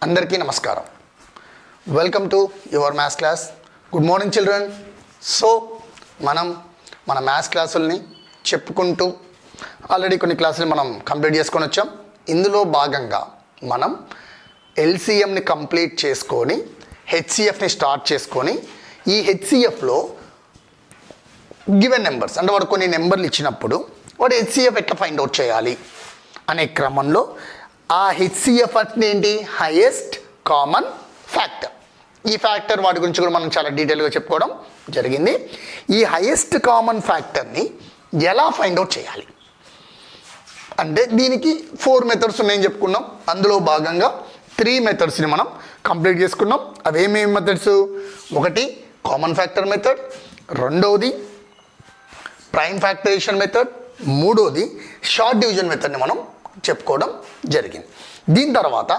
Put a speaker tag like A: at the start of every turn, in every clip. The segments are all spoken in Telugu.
A: అందరికీ నమస్కారం. Welcome to your maths class. Good morning children. So మనం మన మ్యాథ్స్ క్లాసుల్ని చెప్పుకుంటూ ఆల్రెడీ కొన్ని క్లాసులు మనం కంప్లీట్ చేసుకొని వచ్చాం. ఇందులో భాగంగా మనం ఎల్సిఎంని కంప్లీట్ చేసుకొని హెచ్సిఎఫ్ని స్టార్ట్ చేసుకొని ఈ హెచ్సిఎఫ్లో గివెన్ నెంబర్స్ అంటే వాడు కొన్ని నెంబర్లు ఇచ్చినప్పుడు వాడు హెచ్సిఎఫ్ ఎట్లా ఫైండ్ అవుట్ చేయాలి అనే క్రమంలో ఆ హెచ్సిఎఫ్ అంటే ఏంటి, హైయెస్ట్ కామన్ ఫ్యాక్టర్. ఈ ఫ్యాక్టర్ వాటి గురించి కూడా మనం చాలా డీటెయిల్గా చెప్పుకోవడం జరిగింది. ఈ హైయెస్ట్ కామన్ ఫ్యాక్టర్ని ఎలా ఫైండ్ అవుట్ చేయాలి అంటే దీనికి 4 మెథడ్స్ ఉన్నాయని చెప్పుకున్నాం. అందులో భాగంగా 3 మెథడ్స్ని మనం కంప్లీట్ చేసుకున్నాం. అవి ఏమేమి మెథడ్స్? ఒకటి కామన్ ఫ్యాక్టర్ మెథడ్, రెండవది ప్రైమ్ ఫ్యాక్టరేషన్ మెథడ్, మూడోది షార్ట్ డివిజన్ మెథడ్ని మనం చెప్పుకోవడం జరిగింది. దీని తర్వాత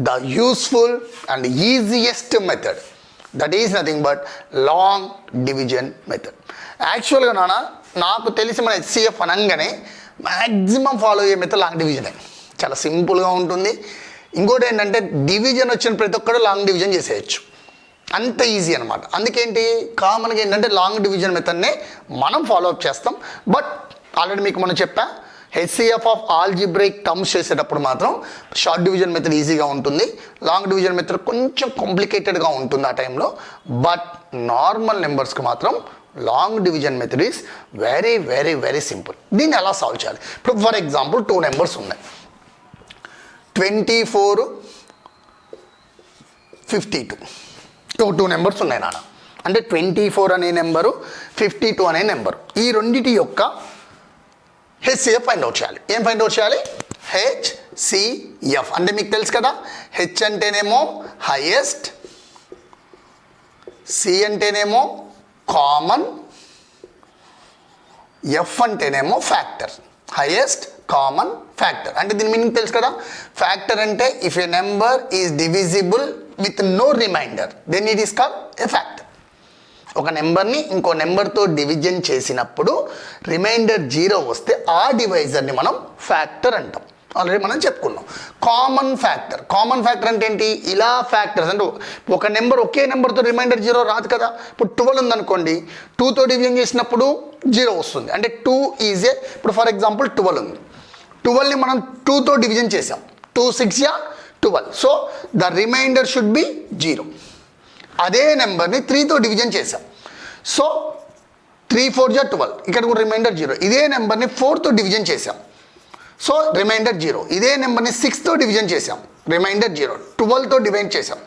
A: the useful and easiest method, that is nothing but long division method. యాక్చువల్గా నాకు తెలిసి మన హెచ్సిఎఫ్ అనగానే మ్యాక్సిమం ఫాలో అయ్యే మెథడ్ లాంగ్ డివిజనే. చాలా సింపుల్గా ఉంటుంది. ఇంకోటి ఏంటంటే డివిజన్ వచ్చిన ప్రతి ఒక్కరు లాంగ్ డివిజన్ చేసేయచ్చు, అంత ఈజీ అనమాట. అందుకేంటి కామన్గా ఏంటంటే లాంగ్ డివిజన్ మెథడ్నే మనం ఫాలో అప్ చేస్తాం. బట్ ఆల్రెడీ మీకు మనం చెప్పా, హెచ్సిఎఫ్ ఆఫ్ ఆల్జిబ్రైక్ టర్మ్స్ చేసేటప్పుడు మాత్రం షార్ట్ డివిజన్ మెథడ్ ఈజీగా ఉంటుంది, లాంగ్ డివిజన్ మెథడ్ కొంచెం కాంప్లికేటెడ్గా ఉంటుంది ఆ టైంలో. బట్ నార్మల్ నెంబర్స్కి మాత్రం long division method is very very very simple. దీన్ని ఎలా సాల్వ్ చేయాలి? ఇప్పుడు ఫర్ ఎగ్జాంపుల్ 2 నెంబర్స్ ఉన్నాయి, 24, 52. 2 నెంబర్స్ ఉన్నాయి నాన్న. అంటే 24 అనే నెంబరు, 52 అనే నెంబరు. ఈ రెండింటి యొక్క హెచ్సిఎఫ్ ఫైండ్ అవుట్ చేయాలి. ఏం ఫైండ్ అవుట్ చేయాలి? హెచ్సిఎఫ్ అంటే మీకు తెలుసు కదా, హెచ్ అంటేనేమో హైయెస్ట్, సి అంటేనేమో కామన్, ఎఫ్ అంటేనేమో ఫ్యాక్టర్. హైయెస్ట్ కామన్ ఫ్యాక్టర్ అంటే దీని మీనింగ్ తెలుసు కదా. ఫ్యాక్టర్ అంటే if a number is divisible with no remainder then it is called a factor. ఒక నెంబర్ని ఇంకో నెంబర్తో డివిజన్ చేసినప్పుడు రిమైండర్ 0 వస్తే ఆ డివైజర్ని మనం ఫ్యాక్టర్ అంటాం. ఆల్రెడీ మనం చెప్పుకున్నాం. కామన్ ఫ్యాక్టర్ అంటే ఏంటి? ఇలా ఫ్యాక్టర్స్ అంటే ఒక నెంబర్ ఒకే నెంబర్తో రిమైండర్ 0 రాదు కదా. ఇప్పుడు 12 ఉందనుకోండి, 2తో డివిజన్ చేసినప్పుడు 0 వస్తుంది. అంటే 2 ఈజ్ ఇప్పుడు ఫర్ ఎగ్జాంపుల్ 12 ఉంది, 12ని మనం 2తో డివిజన్ చేసాం, 2 6 12. So the remainder should be 0. అదే నెంబర్ని 3తో డివిజన్ చేసాం, సో 3 4 12, ఇక్కడ కూడా రిమైండర్ 0. ఇదే నెంబర్ని 4తో డివిజన్ చేసాం, సో రిమైండర్ 0. ఇదే నెంబర్ని 6తో డివిజన్ చేసాం, రిమైండర్ 0. 12తో డివైడ్ చేసాం.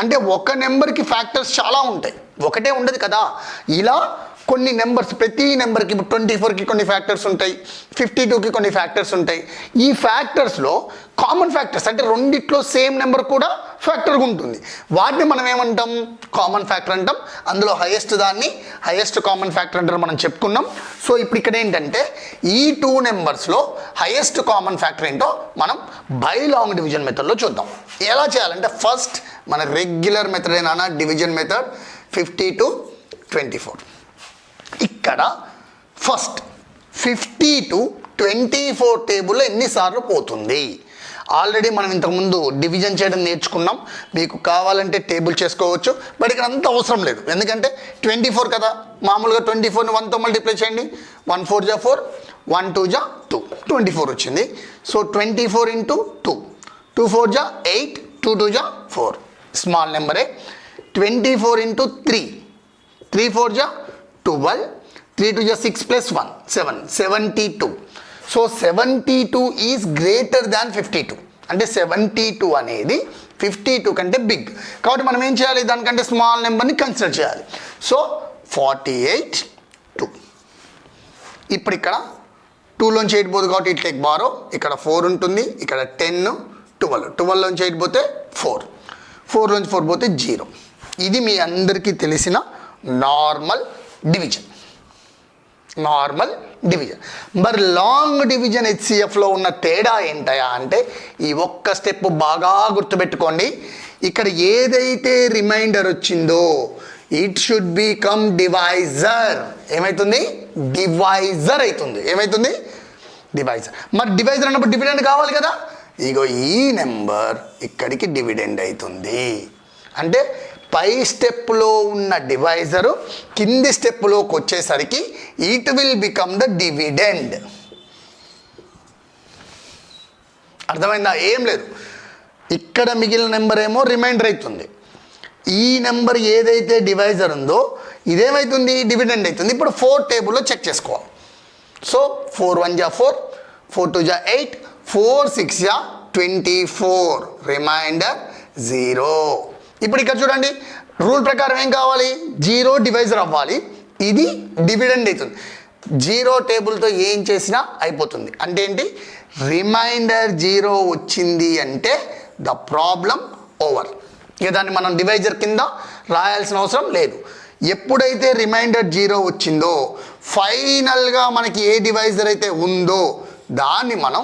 A: అంటే ఒక నెంబర్కి ఫ్యాక్టర్స్ చాలా ఉంటాయి, ఒకటే ఉండదు కదా. ఇలా కొన్ని నెంబర్స్, ప్రతి నెంబర్కి ఇప్పుడు 24కి కొన్ని ఫ్యాక్టర్స్ ఉంటాయి, 52కి కొన్ని ఫ్యాక్టర్స్ ఉంటాయి. ఈ ఫ్యాక్టర్స్లో కామన్ ఫ్యాక్టర్స్ అంటే రెండిట్లో సేమ్ నెంబర్ కూడా ఫ్యాక్టర్గా ఉంటుంది, వాటిని మనం ఏమంటాం? కామన్ ఫ్యాక్టర్ అంటాం. అందులో హైయెస్ట్ దాన్ని హైయెస్ట్ కామన్ ఫ్యాక్టర్ అంటారు మనం చెప్పుకున్నాం. సో ఇప్పుడు ఇక్కడ ఏంటంటే ఈ 2 నెంబర్స్లో హైయెస్ట్ కామన్ ఫ్యాక్టర్ ఏంటో మనం బై లాంగ్ డివిజన్ మెథడ్లో చూద్దాం. ఎలా చేయాలంటే ఫస్ట్ మన రెగ్యులర్ మెథడ్ ఏనా డివిజన్ మెథడ్, 52 24. ఇక్కడ ఫస్ట్ 52 24 టేబుల్లో ఎన్నిసార్లు పోతుంది? ఆల్రెడీ మనం ఇంతకుముందు డివిజన్ చేయడం నేర్చుకున్నాం. మీకు కావాలంటే టేబుల్ చేసుకోవచ్చు, బట్ ఇక్కడ అంత అవసరం లేదు. ఎందుకంటే 24 కదా, మామూలుగా 24ని 1తో మల్టిప్లై చేయండి. 1 4 జా 4, 1 2 జా 2, 24 వచ్చింది. సో 24 ఇంటూ 2, 2 4 జా 8, 2 2 జా 4, స్మాల్ నెంబరే. 24 ఇంటూ 3, 3 4 జా 12, 3 2 జా 6 plus 1 7, 72. So 72 is greater than 52. అంటే 72 అనేది 52 కంటే బిగ్. కాబట్టి మనం ఏం చేయాలి? దానికంటే స్మాల్ నెంబర్ని కన్సిడర్ చేయాలి. సో 48 2. ఇప్పుడు ఇక్కడ 2లోంచి 8 పోదు కాబట్టి ఇట్ టేక్ బారో. ఇక్కడ 4 ఉంటుంది, ఇక్కడ 10 12, 12లోంచి 8 పోతే 4, 4లోంచి 4 పోతే 0. ఇది మీ అందరికీ తెలిసిన నార్మల్ డివిజన్. మరి లాంగ్ డివిజన్ హెచ్సిఎఫ్లో ఉన్న తేడా ఏంటయా అంటే ఈ ఒక్క స్టెప్ బాగా గుర్తుపెట్టుకోండి. ఇక్కడ ఏదైతే రిమైండర్ వచ్చిందో ఇట్ షుడ్ బికమ్ డివైజర్. ఏమవుతుంది? డివైజర్ అవుతుంది. ఏమవుతుంది? డివైజర్. మరి డివైజర్ అన్నప్పుడు డివిడెండ్ కావాలి కదా. ఇగో ఈ నెంబర్ ఇక్కడికి డివిడెండ్ అవుతుంది. అంటే పై స్టెప్లో ఉన్న డివైజరు కింది స్టెప్లోకి వచ్చేసరికి it will become the dividend. అర్థమైందా? ఏం లేదు, ఇక్కడ మిగిలిన నెంబర్ ఏమో రిమైండర్ అవుతుంది. ఈ నెంబర్ ఏదైతే డివైజర్ ఉందో ఇదేమవుతుంది, డివిడెండ్ అవుతుంది. ఇప్పుడు 4 టేబుల్లో చెక్ చేసుకోవాలి. సో 4 1 జా 4, 4 2 జా 8, 4 6 జా 24, రిమైండర్ 0. ఇప్పుడు ఇక్కడ చూడండి, రూల్ ప్రకారం ఏం కావాలి, 0 డివైజర్ అవ్వాలి, ఇది డివిడెండ్ అవుతుంది. 0 టేబుల్తో ఏం చేసినా అయిపోతుంది. అంటే ఏంటి, రిమైండర్ 0 వచ్చింది అంటే ద ప్రాబ్లం ఓవర్. ఇక దాన్ని మనం డివైజర్ కింద రాయాల్సిన అవసరం లేదు. ఎప్పుడైతే రిమైండర్ 0 వచ్చిందో ఫైనల్గా మనకి ఏ డివైజర్ అయితే ఉందో దాన్ని మనం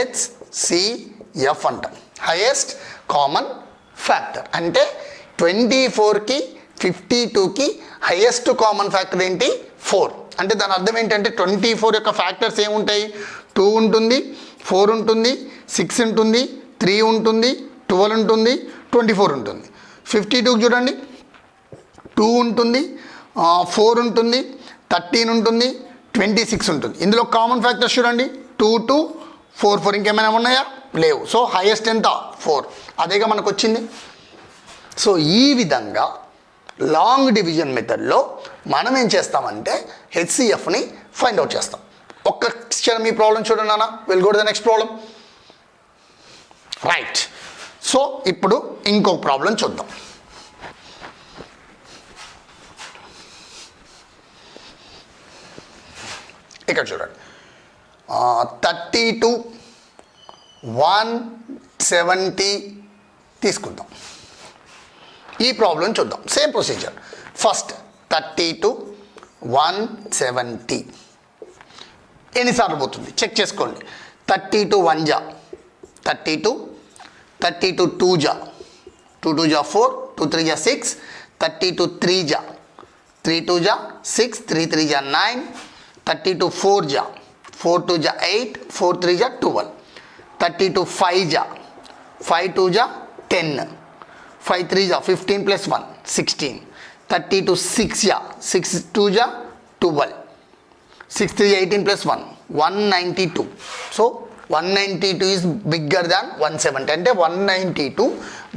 A: HCF అంటాం, హైయెస్ట్ కామన్ ఫ్యాక్టర్. అంటే 24కి 52కి హైయెస్ట్ కామన్ ఫ్యాక్టర్ ఏంటి, 4. అంటే దాని అర్థం ఏంటంటే 24 యొక్క ఫ్యాక్టర్స్ ఏముంటాయి, 2 ఉంటుంది, 4 ఉంటుంది, 6 ఉంటుంది, 3 ఉంటుంది, 12 ఉంటుంది, 24 ఉంటుంది. 52కి చూడండి, 2 ఉంటుంది, 4 ఉంటుంది, 13 ఉంటుంది, 26 ఉంటుంది. ఇందులో కామన్ ఫ్యాక్టర్స్ చూడండి, 2 2 4 4, ఇంకేమైనా ఉన్నాయా, లేవు. సో హైయెస్ట్ ఎంత, 4. అదేగా మనకు వచ్చింది. సో ఈ విధంగా లాంగ్ డివిజన్ మెథడ్లో మనం ఏం చేస్తామంటే హెచ్సిఎఫ్ని ఫైండ్ అవుట్ చేస్తాం. ఒక్క క్షణం ఈ ప్రాబ్లం చూడండి నాన్న, will go to the next problem. Right. So ఇప్పుడు ఇంకొక ప్రాబ్లం చూద్దాం. ఇక్కడ చూడండి, 32 170 తీసుకుందాం. ఈ ప్రాబ్లం చూద్దాం. Same procedure. ఫస్ట్ 32 170 ఎన్నిసార్లు పోతుంది చెక్ చేసుకోండి. 32 1 జా 32, 32 2 జా 2 2 జా 4, 2 3 జా 6, 32 3 జా 3 2 జా 6, 3 3 జా 9, 32 4 జా 4 2 జా 8, 4 3 జా 12, 32 5 జా 5 2 జా 10, 5 3 జా 15 ప్లస్ 1 16, 32 6 జా 6 2 జా 12, 6 3 18 plus 1 192. So 192 is bigger than 170. అంటే 192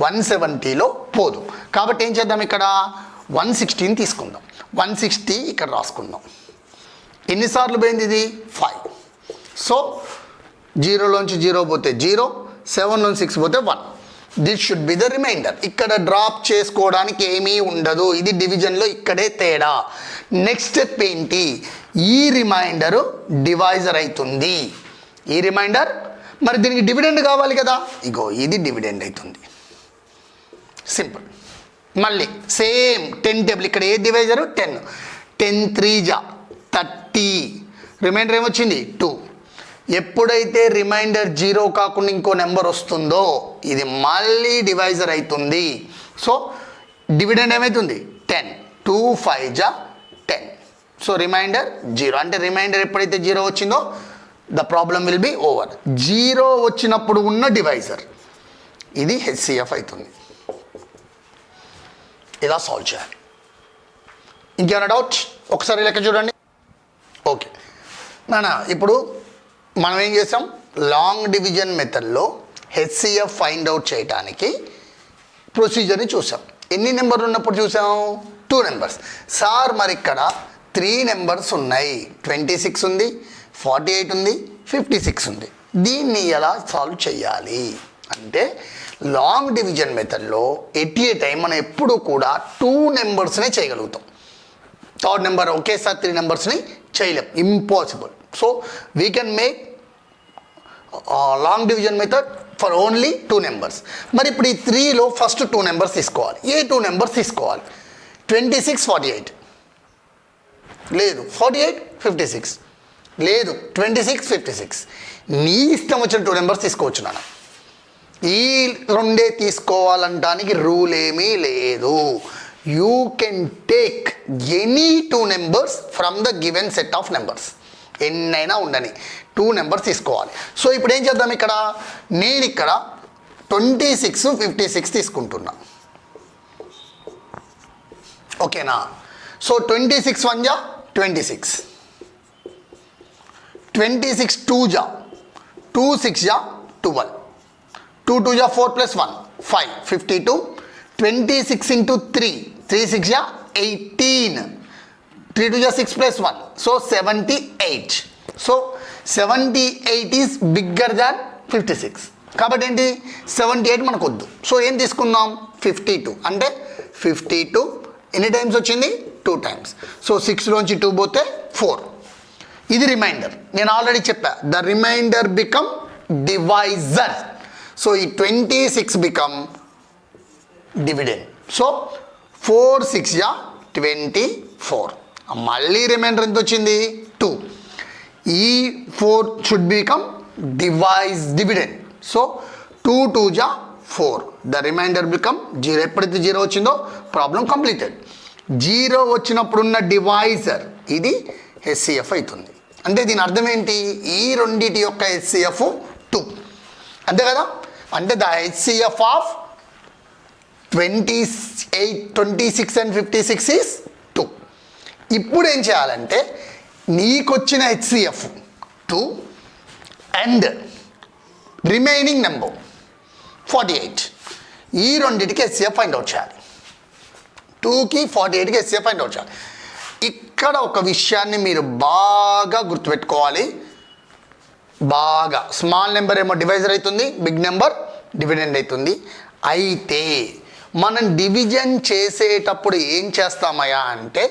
A: 170లో పోదు. కాబట్టి ఏం చేద్దాం, ఇక్కడ 116 తీసుకుందాం. 160 ఇక్కడ రాసుకుందాం. ఎన్నిసార్లు పోయింది ఇది, 5. సో 0లోంచి 0 పోతే 0, 7లోంచి 6 పోతే 1. This should be the remainder. ఇక్కడ డ్రాప్ చేసుకోవడానికి ఏమీ ఉండదు. ఇది డివిజన్లో ఇక్కడే తేడా. నెక్స్ట్ స్టెప్ ఏంటి, ఈ రిమైండరు డివైజర్ అవుతుంది. ఈ రిమైండర్ మరి దీనికి డివిడెండ్ కావాలి కదా, ఇగో ఇది డివిడెండ్ అవుతుంది. సింపుల్. మళ్ళీ సేమ్ 10 టేబుల్. ఇక్కడ ఏ డివైజరు, 10. 10 3 జా 30, రిమైండర్ ఏమొచ్చింది 2. ఎప్పుడైతే రిమైండర్ 0 కాకుండా ఇంకో నెంబర్ వస్తుందో ఇది మళ్ళీ డివైజర్ అవుతుంది. సో డివిడెండ్ ఏమవుతుంది 10. 2 5 జా 10. So reminder 0. అంటే రిమైండర్ ఎప్పుడైతే 0 వచ్చిందో the problem will be over. 0 వచ్చినప్పుడు ఉన్న డివైజర్ ఇది హెచ్సిఎఫ్ అవుతుంది. ఇలా సాల్వ్ చేయాలి. ఇంకేమైనా డౌట్, ఒకసారి లెక్క చూడండి. ఓకే నానా, ఇప్పుడు మనం ఏం చేసాం, లాంగ్ డివిజన్ మెథడ్లో హెచ్సిఎఫ్ ఫైండ్ అవుట్ చేయడానికి ప్రొసీజర్ని చూసాం. ఎన్ని నెంబర్లు ఉన్నప్పుడు చూసాం, 2 నెంబర్స్. సార్ మరి ఇక్కడ 3 నెంబర్స్ ఉన్నాయి, 26 ఉంది, 48 ఉంది, 56 ఉంది. దీన్ని ఎలా సాల్వ్ చేయాలి అంటే లాంగ్ డివిజన్ మెథడ్లో ఎట్ ఏ టైం మనం ఎప్పుడు కూడా 2 నెంబర్స్నే చేయగలుగుతాం. థర్డ్ నెంబర్ ఒకేసారి 3 నెంబర్స్ని చేయలేం, impossible. So we can make long division method for only 2 numbers. మరి ఇప్పుడు ఈ 3లో ఫస్ట్ 2 నెంబర్స్ తీసుకోవాలి. ఏ 2 నెంబర్స్ తీసుకోవాలి, 26 48 లేదు, 48 56 లేదు, 26 56. నీ ఇష్టం వచ్చిన 2 నెంబర్స్ తీసుకోవచ్చు నాన్న. ఈ 2 తీసుకోవాలంటానికి రూల్ ఏమీ లేదు. You can take any 2 numbers from the given set of numbers. ఎన్నైనా ఉండని 2 నెంబర్స్ తీసుకోవాలి. సో ఇప్పుడు ఏం చేద్దాం, ఇక్కడ నేను ఇక్కడ 26, 56 తీసుకుంటున్నా. ఓకేనా? సో 26 1 జా 26, 26 2 జా 2 6 జా 12, 2 2 జా 4 + 1 5 52, 26 into 3 3 6 జా 18, 3 2 జా 6 + 1 so 78. So 78 is bigger than 56. కాబట్టి ఏంటి 78 మనకు వద్దు. సో ఏం తీసుకుందాం 52. అంటే 52 ఎన్ని టైమ్స్ వచ్చింది 2 టైమ్స్. సో 6లోంచి 2 పోతే 4. ఇది రిమైండర్. నేను ఆల్రెడీ చెప్పా the remainder become divisor. So ఈ 26 బికమ్ డివిడెండ్. సో 4 6 జా 24. మళ్ళీ రిమైండర్ ఎంత వచ్చింది 2. ఈ 4 షుడ్ బికమ్ డివిడెండ్. సో 2 2 జా 4. The remainder become 0. ఎప్పుడైతే 0 వచ్చిందో ప్రాబ్లం కంప్లీటెడ్. 0 వచ్చినప్పుడున్న డివైజర్ ఇది హెచ్సిఎఫ్ అవుతుంది. అంటే దీని అర్థం ఏంటి, ఈ రెండిటి యొక్క హెచ్సిఎఫ్ 2 అంతే కదా. అంటే the HCF of 26 and 56 is 2. ఇప్పుడు ఏం చేయాలంటే నీకొచ్చిన హెచ్సిఎఫ్ 2 అండ్ రిమైనింగ్ నెంబర్ 48 ఈ రెండింటికి హెచ్సిఎఫ్ ఫైండ్ అవుట్ చేయాలి. 2కి 48కి హెచ్సిఎఫ్ ఫైండ్ అవుట్ చేయాలి. ఇక్కడ ఒక విషయాన్ని మీరు బాగా గుర్తుపెట్టుకోవాలి. బాగా స్మాల్ నెంబర్ ఏమో డివైజర్ అవుతుంది, బిగ్ నెంబర్ డివిడెండ్ అవుతుంది. అయితే మనం డివిజన్ చేసేటప్పుడు ఏం చేస్తామయ్యా అంటే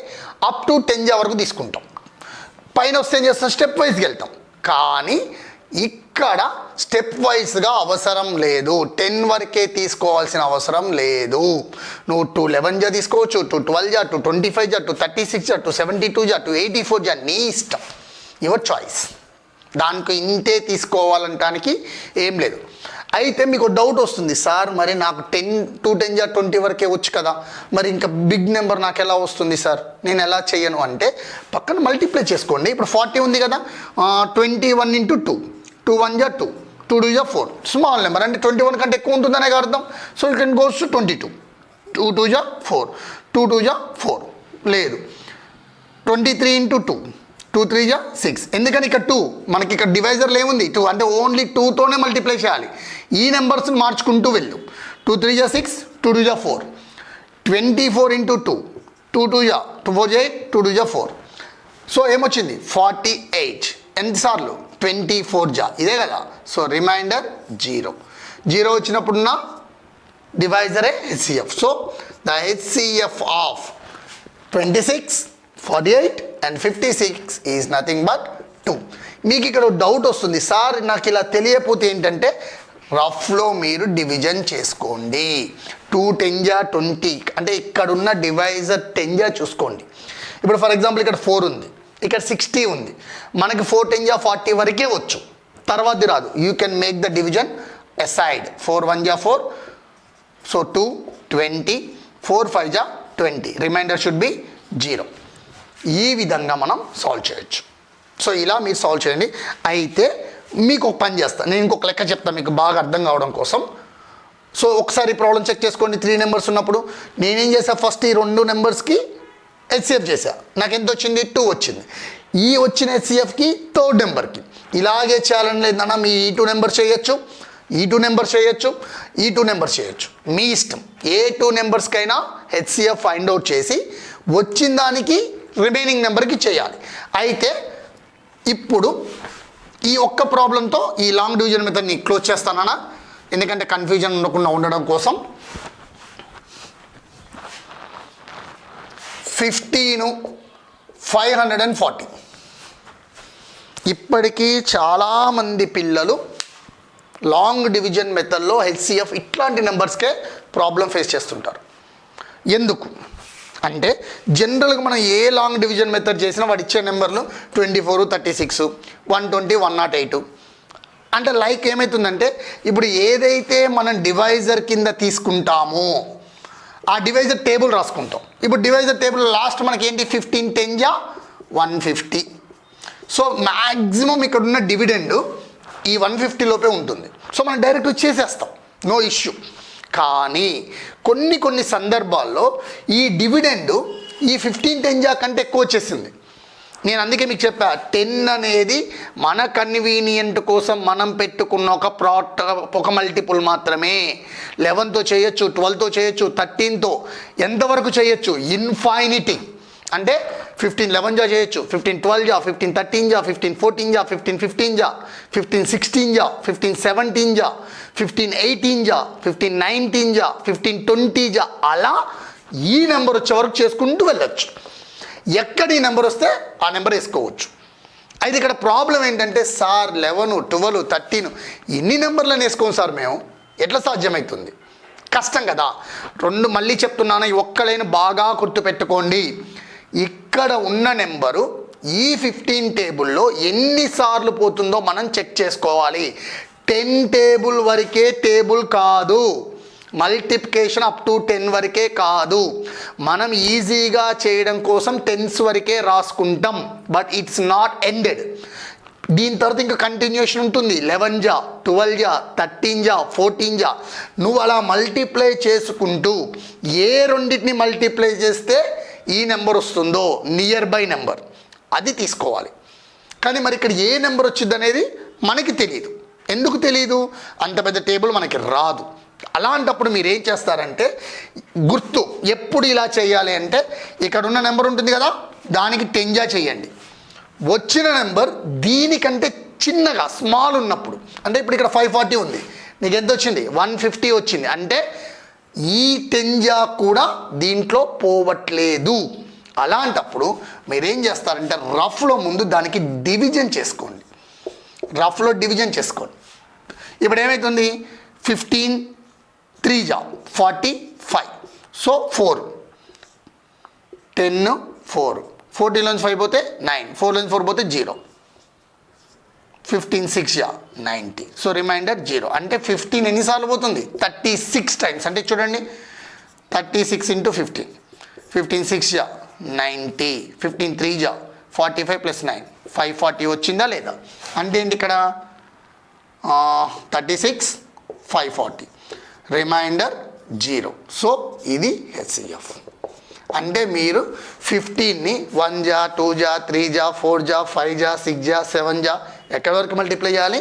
A: అప్ టు 10 వరకు తీసుకుంటాం. పైన వస్తే ఏం చేస్తాం స్టెప్ వైజ్కి వెళ్తాం. కానీ ఇక్కడ స్టెప్ వైజ్గా అవసరం లేదు. 10 వరకే తీసుకోవాల్సిన అవసరం లేదు. నువ్వు 211 జా తీసుకోవచ్చు, 212 జా, 225 జా, 236 జా, 272 జా, 284 జా, నీ ఇష్టం, యువర్ చాయిస్. దానికి ఇంతే తీసుకోవాలంటానికి ఏం లేదు. అయితే మీకు డౌట్ వస్తుంది, సార్ మరి నాకు 210 జా 20 వరకే వచ్చు కదా, మరి ఇంకా బిగ్ నెంబర్ నాకు ఎలా వస్తుంది సార్, నేను ఎలా చేయను అంటే పక్కన మల్టిప్లై చేసుకోండి. ఇప్పుడు 40 ఉంది కదా, 21 into 2, 2 1 జా 2, 2 2 జా 4, స్మాల్ నెంబర్ అంటే 21 కంటే ఎక్కువ ఉంటుందనే అర్థం. So you can goes to 22, 2 2 జా 4, 2 2 జా 4 లేదు, 23 into 2, 2 3 జా 6. ఎందుకని ఇక్కడ 2 మనకి ఇక్కడ డివైజర్లో ఏముంది 2 అంటే ఓన్లీ 2తోనే మల్టిప్లై చేయాలి. ఈ నెంబర్స్ని మార్చుకుంటూ వెళ్ళు. 2 3 జా 6, 2 2 జా 4, 24 into 2, 2 2 జా 2 4 జా 8, 2 2 జా 4. సో ఏమొచ్చింది 48. ఎన్నిసార్లు 24 జా, ఇదే కదా. So reminder 0. 0 వచ్చినప్పుడున్న డివైజరే HCF. So the HCF of 26, 48 and 56 is nothing but 2. మీకు ఇక్కడ డౌట్ వస్తుంది, సార్ నాకు ఇలా తెలియకపోతే ఏంటంటే రఫ్లో మీరు డివిజన్ చేసుకోండి. 2 10 జా 20 అంటే ఇక్కడున్న డివైజర్ 10 జా చూసుకోండి. ఇప్పుడు ఫర్ ఎగ్జాంపుల్ ఇక్కడ 4 ఉంది, ఇక్కడ 60 ఉంది. మనకి 4 10 జా 40 వరకే వచ్చు, తర్వాతది రాదు. You can make the division aside. 4 1 జా 4, సో 2 20, 4 5 జా 20, రిమైండర్ షుడ్ బి 0. ఈ విధంగా మనం సాల్వ్ చేయొచ్చు. సో ఇలా మీరు సాల్వ్ చేయండి. అయితే మీకు ఒక పని చేస్తాను, నేను ఇంకొక లెక్క చెప్తాను మీకు బాగా అర్థం కావడం కోసం. సో ఒకసారి ప్రాబ్లం చెక్ చేసుకోండి. 3 నెంబర్స్ ఉన్నప్పుడు నేనేం చేసా, ఫస్ట్ ఈ 2 నెంబర్స్కి హెచ్సిఎఫ్ చేసా. నాకు ఎంత వచ్చింది 2 వచ్చింది. ఈ వచ్చిన హెచ్సిఎఫ్కి 3rd నెంబర్కి ఇలాగే చేయాలని లేదన్నా, మీ ఈ 2 నెంబర్స్ చేయొచ్చు, ఈ 2 నెంబర్స్ చేయొచ్చు, ఈ 2 నెంబర్స్ చేయొచ్చు, మీ ఇష్టం. ఏ 2 నెంబర్స్కైనా హెచ్సిఎఫ్ ఫైండ్ అవుట్ చేసి వచ్చిన దానికి రిమైనింగ్ నెంబర్కి చేయాలి. అయితే ఇప్పుడు ఈ ఒక్క ప్రాబ్లంతో ఈ లాంగ్ డివిజన్ మెథడ్ని క్లోజ్ చేస్తానా, ఎందుకంటే కన్ఫ్యూజన్ ఉండకుండా ఉండడం కోసం. 15 540. ఇప్పటికీ చాలామంది పిల్లలు లాంగ్ డివిజన్ మెథడ్లో హెచ్సిఎఫ్ ఇట్లాంటి నెంబర్స్కే ప్రాబ్లం ఫేస్ చేస్తుంటారు. ఎందుకు అంటే జనరల్గా మనం ఏ లాంగ్ డివిజన్ మెథడ్ చేసినా వాడు ఇచ్చే నెంబర్లు 24 36 120 108. అంటే లైక్ ఏమవుతుందంటే ఇప్పుడు ఏదైతే మనం డివైజర్ కింద తీసుకుంటామో ఆ డివైజర్ టేబుల్ రాసుకుంటాం. ఇప్పుడు డివైజర్ టేబుల్ లాస్ట్ మనకి ఏంటి 15 10 జా 150, సో మ్యాక్సిమం ఇక్కడ ఉన్న డివిడెండ్ ఈ 150 లోపే ఉంటుంది. సో మనం డైరెక్ట్ చేసేస్తాం, నో ఇష్యూ. కానీ కొన్ని సందర్భాల్లో ఈ డివిడెండ్ ఈ 15 టెంజా కంటే ఎక్కువ వచ్చేసింది. నేను అందుకే మీకు చెప్పా, 10 అనేది మన కన్వీనియంట్ కోసం మనం పెట్టుకున్న ఒక మల్టిపుల్ మాత్రమే. 11తో చేయొచ్చు, 12తో చేయొచ్చు, 13తో ఎంతవరకు చేయొచ్చు, ఇన్ఫైనిటీ. అంటే 15 11 జా చేయొచ్చు, 15 12 జా, 15 13 జా, 15 14 జా, 15 15 జా, 15 16 జా, 15 17 జా, 15 18 జా, 15 19 జా, 15 20 జా, అలా ఈ నెంబర్ వచ్చే వరకు చేసుకుంటూ వెళ్ళొచ్చు. ఎక్కడ ఈ నెంబర్ వస్తే ఆ నెంబర్ వేసుకోవచ్చు. అయితే ఇక్కడ ప్రాబ్లం ఏంటంటే, సార్ 11 12 13 ఇన్ని నెంబర్లను వేసుకోము సార్ మేము, ఎట్లా సాధ్యమవుతుంది? కష్టం కదా. మళ్ళీ చెప్తున్నాను, ఈ ఒక్కలైన బాగా గుర్తుపెట్టుకోండి. ఇక్కడ ఉన్న నెంబరు ఈ 15 టేబుల్లో ఎన్నిసార్లు పోతుందో మనం చెక్ చేసుకోవాలి. 10 టేబుల్ వరకే టేబుల్ కాదు, మల్టిప్లికేషన్ అప్ టు 10 వరకే కాదు. మనం ఈజీగా చేయడం కోసం 10s వరకే రాసుకుంటాం, బట్ ఇట్స్ నాట్ ఎండెడ్. దీని తర్వాత ఇంకా కంటిన్యూషన్ ఉంటుంది. 11 జా, 12 జా, 13 జా, 14 జా, నువ్వు అలా మల్టిప్లై చేసుకుంటూ ఏ రెండింటిని మల్టిప్లై చేస్తే ఈ నెంబర్ వస్తుందో నియర్ బై నెంబర్ అది తీసుకోవాలి. కానీ మరి ఇక్కడ ఏ నెంబర్ వచ్చింది అనేది మనకి తెలియదు. ఎందుకు తెలియదు? అంత పెద్ద టేబుల్ మనకి రాదు. అలాంటప్పుడు మీరు ఏం చేస్తారంటే, గుర్తు ఎప్పుడు ఇలా చేయాలి అంటే, ఇక్కడ ఉన్న నెంబర్ ఉంటుంది కదా, దానికి 10 జా చేయండి. వచ్చిన నెంబర్ దీనికంటే చిన్నగా స్మాల్ ఉన్నప్పుడు, అంటే ఇప్పుడు ఇక్కడ 540 ఉంది, నీకు ఎంత వచ్చింది? 150 వచ్చింది. అంటే ఈ 10 జా కూడా దీంట్లో పోవట్లేదు. అలాంటప్పుడు మీరేం చేస్తారంటే, రఫ్లో ముందు దానికి డివిజన్ చేసుకోండి. రఫ్లో డివిజన్ చేసుకోండి. ఇప్పుడు ఏమవుతుంది? 15 3 జా 45, సో 4 10 4 14లోంచి 5 పోతే 9, 4లోంచి 4 పోతే 0, 15 6 జా 90, సో రిమైండర్ 0. అంటే 15 ఎన్నిసార్లు పోతుంది? 36 టైమ్స్. అంటే చూడండి, 36 × 15, 15 6 జా 90, 15 3 జా 45 + 9 540 వచ్చిందా లేదా? అంటే ఏంటి ఇక్కడ 36 540, రిమైండర్ 0. సో ఇది హెచ్సిఎఫ్. అంటే మీరు 15ని 1 జా 2 జా 3 జా 4 జా 5 జా 6 జా 7 జా ఎక్కడి వరకు మల్టిప్లై చేయాలి?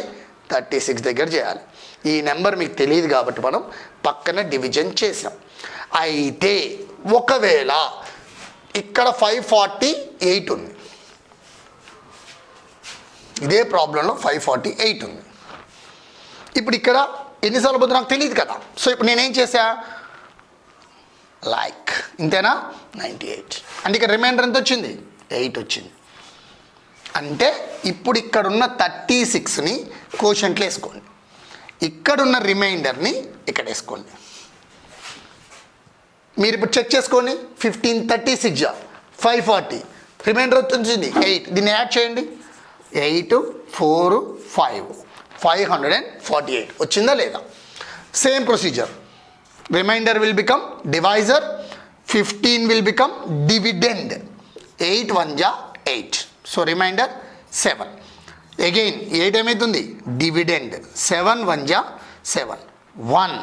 A: 36 దగ్గర చేయాలి. ఈ నెంబర్ మీకు తెలియదు కాబట్టి మనం పక్కన డివిజన్ చేసాం. అయితే ఒకవేళ ఇక్కడ 548 ఉంది, ఇదే ప్రాబ్లంలో 548 ఉంది. ఇప్పుడు ఇక్కడ ఎన్నిసార్లు పోతుందో నాకు తెలియదు కదా. సో ఇప్పుడు నేనేం చేశా? లైక్ ఇంతేనా? 98. అంటే ఇక్కడ రిమైండర్ ఎంత వచ్చింది? 8 వచ్చింది. అంటే ఇప్పుడు ఇక్కడున్న 36ని కోషంట్లో వేసుకోండి, ఇక్కడున్న రిమైండర్ని ఇక్కడ వేసుకోండి. మీరు ఇప్పుడు చెక్ చేసుకోండి. 15 36 జా 540, రిమైండర్ వచ్చింది 8. దీన్ని యాడ్ చేయండి. 8 4 5 548 వచ్చిందా లేదా? Same procedure. Remainder will become divisor, 15 will become dividend. 8 1 జా 8, సో రిమైండర్ 7. అగైన్ 8 ఏమవుతుంది? డివిడెండ్. 7 1 జా 7, 1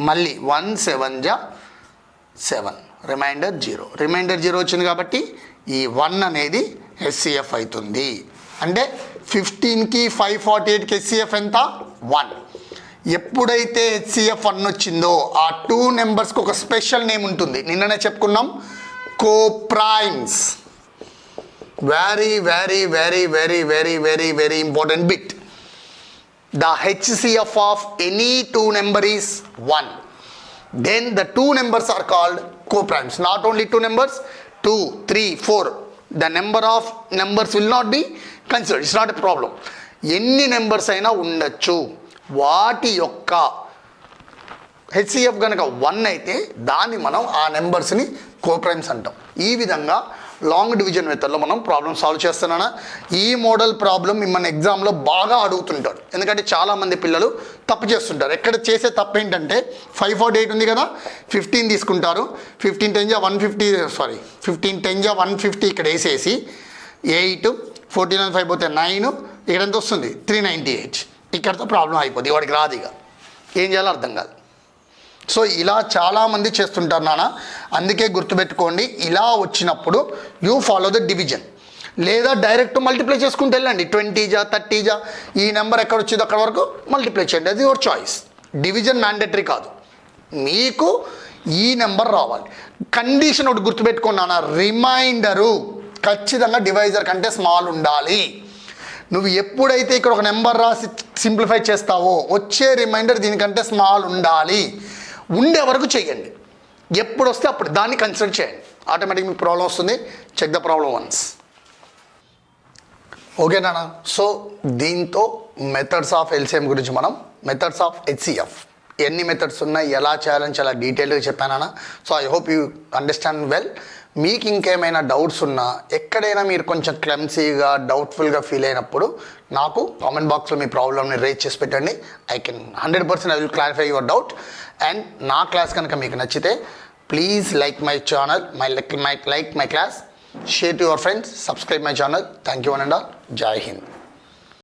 A: మళ్ళీ 1 7 జా 7, రిమైండర్ 0. రిమైండర్ 0 వచ్చింది కాబట్టి ఈ 1 అనేది హెచ్సిఎఫ్ అవుతుంది. అంటే 15కి 548కి హెచ్సిఎఫ్ ఎంత? 1. ఎప్పుడైతే హెచ్సిఎఫ్ 1 వచ్చిందో ఆ 2 నెంబర్స్కి ఒక స్పెషల్ నేమ్ ఉంటుంది. నిన్ననే చెప్పుకున్నాం, coprimes. Very very very very very very very important bit. The HCF of any 2 number is 1. Then the 2 numbers are called co-primes. Not only 2 numbers, 2 3 4. The number of numbers will not be considered. It's not a problem. ఎన్ని నెంబర్స్ అయినా ఉండొచ్చు. వాటి యొక్క హెచ్సిఎఫ్ కనుక 1 అయితే దాన్ని మనం ఆ నెంబర్స్ని కోప్రైమ్స్ అంటాం. ఈ విధంగా లాంగ్ డివిజన్ మెథడ్లో మనం ప్రాబ్లమ్ సాల్వ్ చేస్తున్నానా. ఈ మోడల్ ప్రాబ్లం మిమ్మల్ని ఎగ్జామ్లో బాగా అడుగుతుంటారు, ఎందుకంటే చాలామంది పిల్లలు తప్పు చేస్తుంటారు. ఎక్కడ చేసే తప్పు ఏంటంటే 548 ఉంది కదా, 15 తీసుకుంటారు, 15 10 జా 150, 15 10 జా 150 ఇక్కడ వేసేసి 8 14/5 పోతే 9, ఇక్కడ ఎంత వస్తుంది 398. ఇక్కడతో ప్రాబ్లం అయిపోద్ది, వాడికి రాదు, ఇక ఏం చేయాలో అర్థం కాదు. సో ఇలా చాలామంది చేస్తుంటారు నాన్న, అందుకే గుర్తుపెట్టుకోండి, ఇలా వచ్చినప్పుడు యూ ఫాలో ద డివిజన్, లేదా డైరెక్ట్ మల్టిప్లై చేసుకుంటూ వెళ్ళండి. 20 30 ఈ నెంబర్ ఎక్కడ వచ్చిందో అక్కడ వరకు మల్టిప్లై చేయండి, అది యువర్ చాయిస్. డివిజన్ మ్యాండేటరీ కాదు, మీకు ఈ నెంబర్ రావాలి. కండిషన్ ఒకటి గుర్తుపెట్టుకున్నాను, రిమైండరు ఖచ్చితంగా డివైజర్ కంటే స్మాల్ ఉండాలి. నువ్వు ఎప్పుడైతే ఇక్కడ ఒక నెంబర్ రాసి సింప్లిఫై చేస్తావో వచ్చే రిమైండర్ దీనికంటే స్మాల్ ఉండాలి. ఉండే వరకు చేయండి, ఎప్పుడు వస్తే అప్పుడు దాన్ని కన్సిడర్ చేయండి, ఆటోమేటిక్ మీకు ప్రాబ్లం వస్తుంది. Check the problem once. ఓకేనా? సో దీంతో మెథడ్స్ ఆఫ్ ఎల్సిఎం గురించి మనం మెథడ్స్ ఆఫ్ హెచ్సిఎఫ్ ఎన్ని మెథడ్స్ ఉన్నాయి, ఎలా చేయాలని చాలా డీటెయిల్గా చెప్పానన్నా. So I hope you understand well. మీకు ఇంకేమైనా డౌట్స్ ఉన్నా, ఎక్కడైనా మీరు కొంచెం క్లమ్సీగా డౌట్ఫుల్గా ఫీల్ అయినప్పుడు నాకు కామెంట్ బాక్స్లో మీ ప్రాబ్లమ్ని రేజ్ చేసి పెట్టండి. I can 100% I will clarify your doubt. And నా క్లాస్ కనుక మీకు నచ్చితే please like my channel, like my class, share to your friends, subscribe my channel. Thank you one and all. జై హింద్.